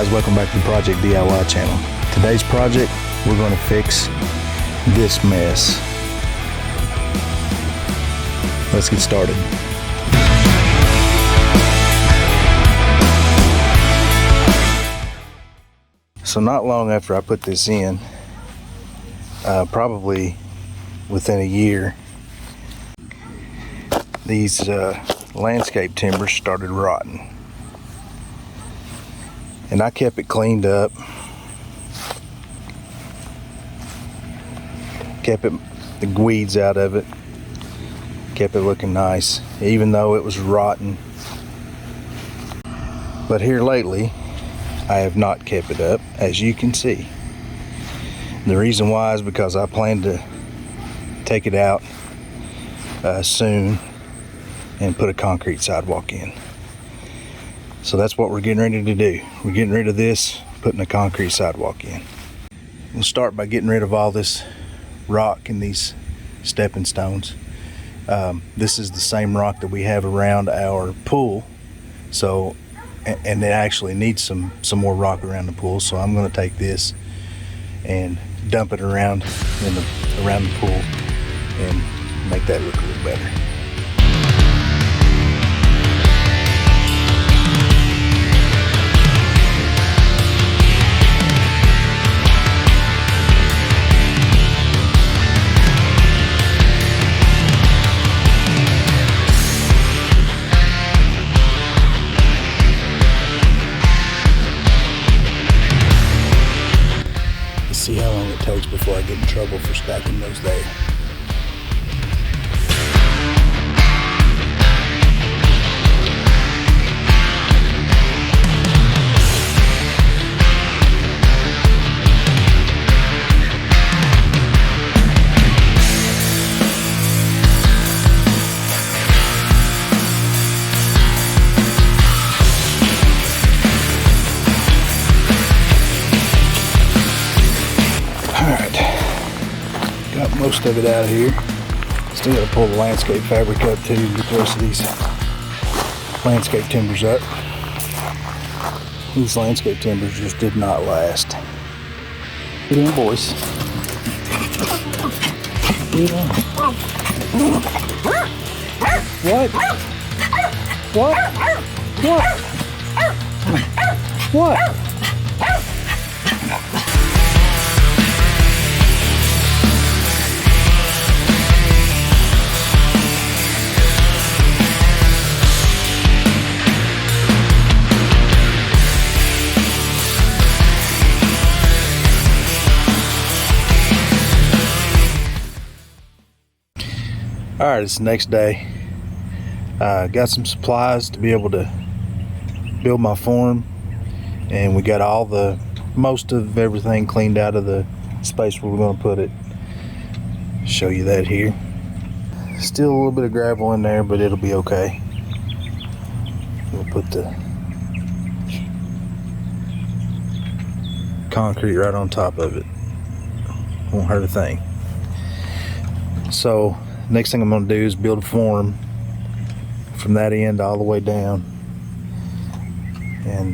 guys, welcome back to the Project DIY channel. Today's project, we're going to fix this mess. Let's get started. So not long after I put this in, probably within a year, these landscape timbers started rotting. And I kept it cleaned up, kept the weeds out of it, kept it looking nice, even though it was rotten. But here lately, I have not kept it up, as you can see. The reason why is because I plan to take it out soon and put a concrete sidewalk in. So that's what we're getting ready to do. We're getting rid of this, putting a concrete sidewalk in. We'll start by getting rid of all this rock and these stepping stones. This is the same rock that we have around our pool. So, and it actually needs some more rock around the pool. So I'm going to take this and dump it around around the pool and make that look a little better. See how long it takes before I get in trouble for stacking those there. Most of it out of here. Still got to pull the landscape fabric up too, get the rest of these landscape timbers up. These landscape timbers just did not last. Get in, boys. Get in. What? What? What? Alright, it's the next day. Got some supplies to be able to build my form, and we got most of everything cleaned out of the space where we're going to put it. Show you that here. Still a little bit of gravel in there, but it'll be okay. We'll put the concrete right on top of it. Won't hurt a thing. So next thing I'm going to do is build a form from that end all the way down, and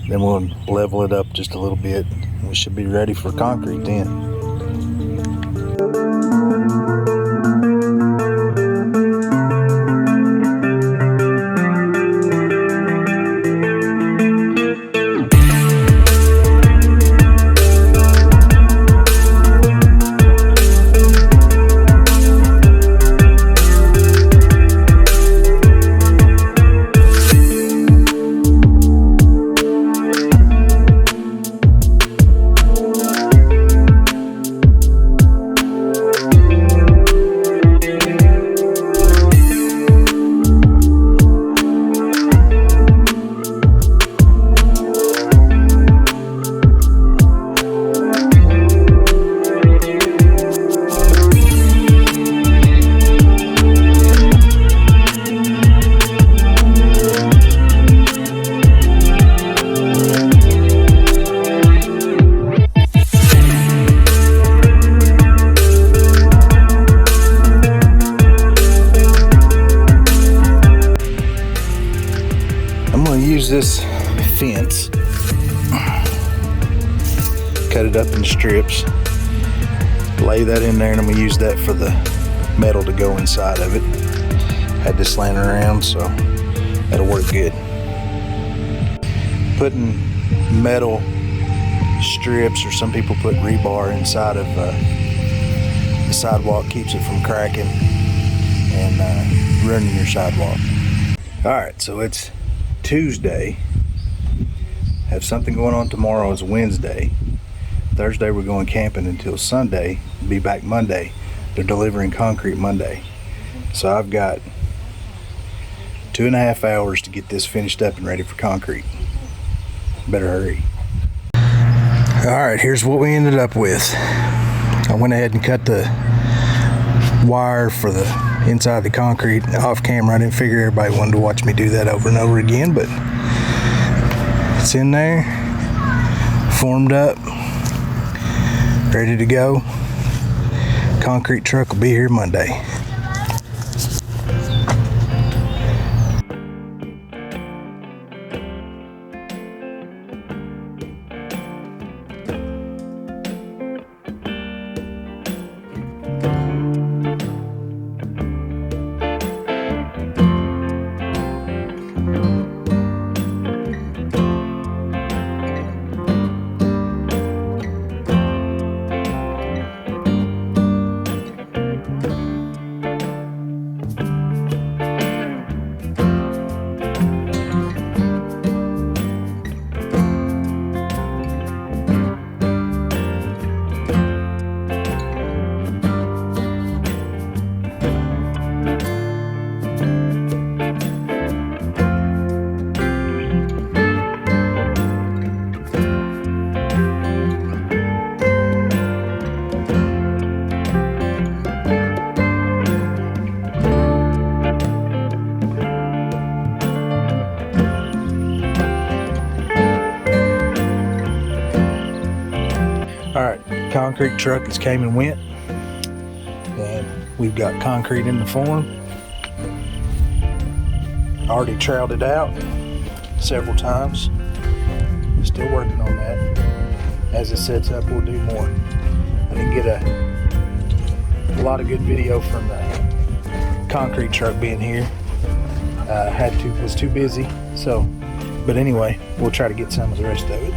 then we'll level it up just a little bit. We should be ready for concrete then. cut it up in strips, lay that in there, and I'm gonna use that for the metal to go inside of it. Had this laying around, so that'll work good. Putting metal strips, or some people put rebar inside of the sidewalk, keeps it from cracking and ruining your sidewalk. Alright, so it's Tuesday. Have something going on tomorrow. Is Wednesday. Thursday we're going camping until Sunday. Be back Monday. They're delivering concrete Monday. So I've got 2.5 hours to get this finished up and ready for concrete. Better hurry. Alright, here's what we ended up with. I went ahead and cut the wire for the inside the concrete off camera. I didn't figure everybody wanted to watch me do that over and over again, but it's in there, formed up, ready to go. Concrete truck will be here Monday. Alright, concrete truck has came and went, and we've got concrete in the form. Already troweled it out several times. Still working on that. As it sets up, we'll do more. I didn't get a lot of good video from the concrete truck being here. Was too busy. So, but anyway, we'll try to get some of the rest of it.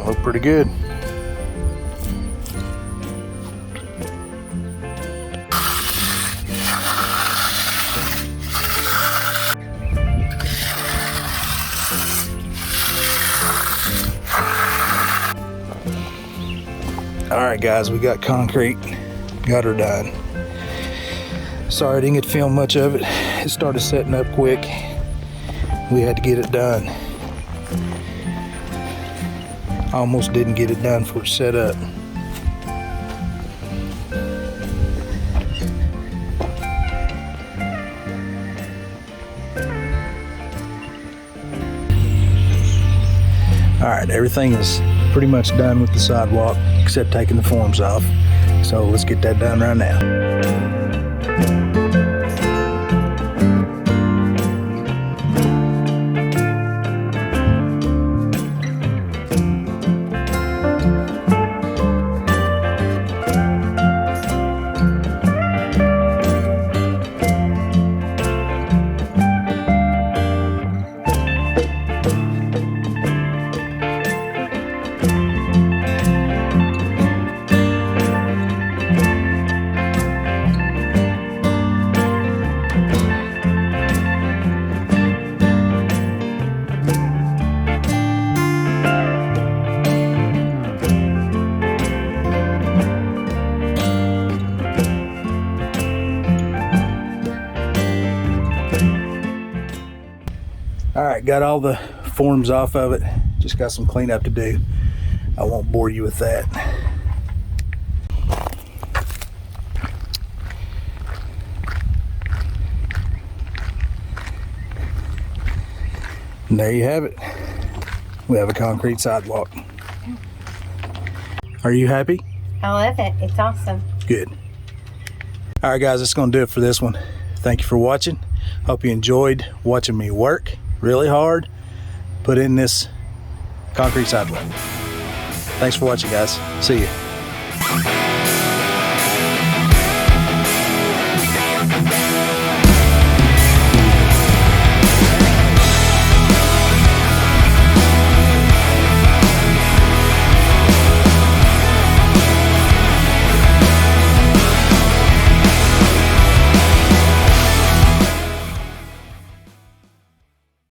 Look pretty good. Alright guys, we got concrete, got her done. Sorry I didn't get to film much of it. It started setting up quick. We had to get it done. Almost didn't get it done for it set up. Alright, everything is pretty much done with the sidewalk except taking the forms off. So let's get that done right now. Alright, got all the forms off of it. Just got some cleanup to do. I won't bore you with that. And there you have it. We have a concrete sidewalk. Are you happy? I love it. It's awesome. Good. Alright guys, that's going to do it for this one. Thank you for watching. Hope you enjoyed watching me work really hard. Put in this Concrete Sidewalk. Thanks for watching, guys. See you.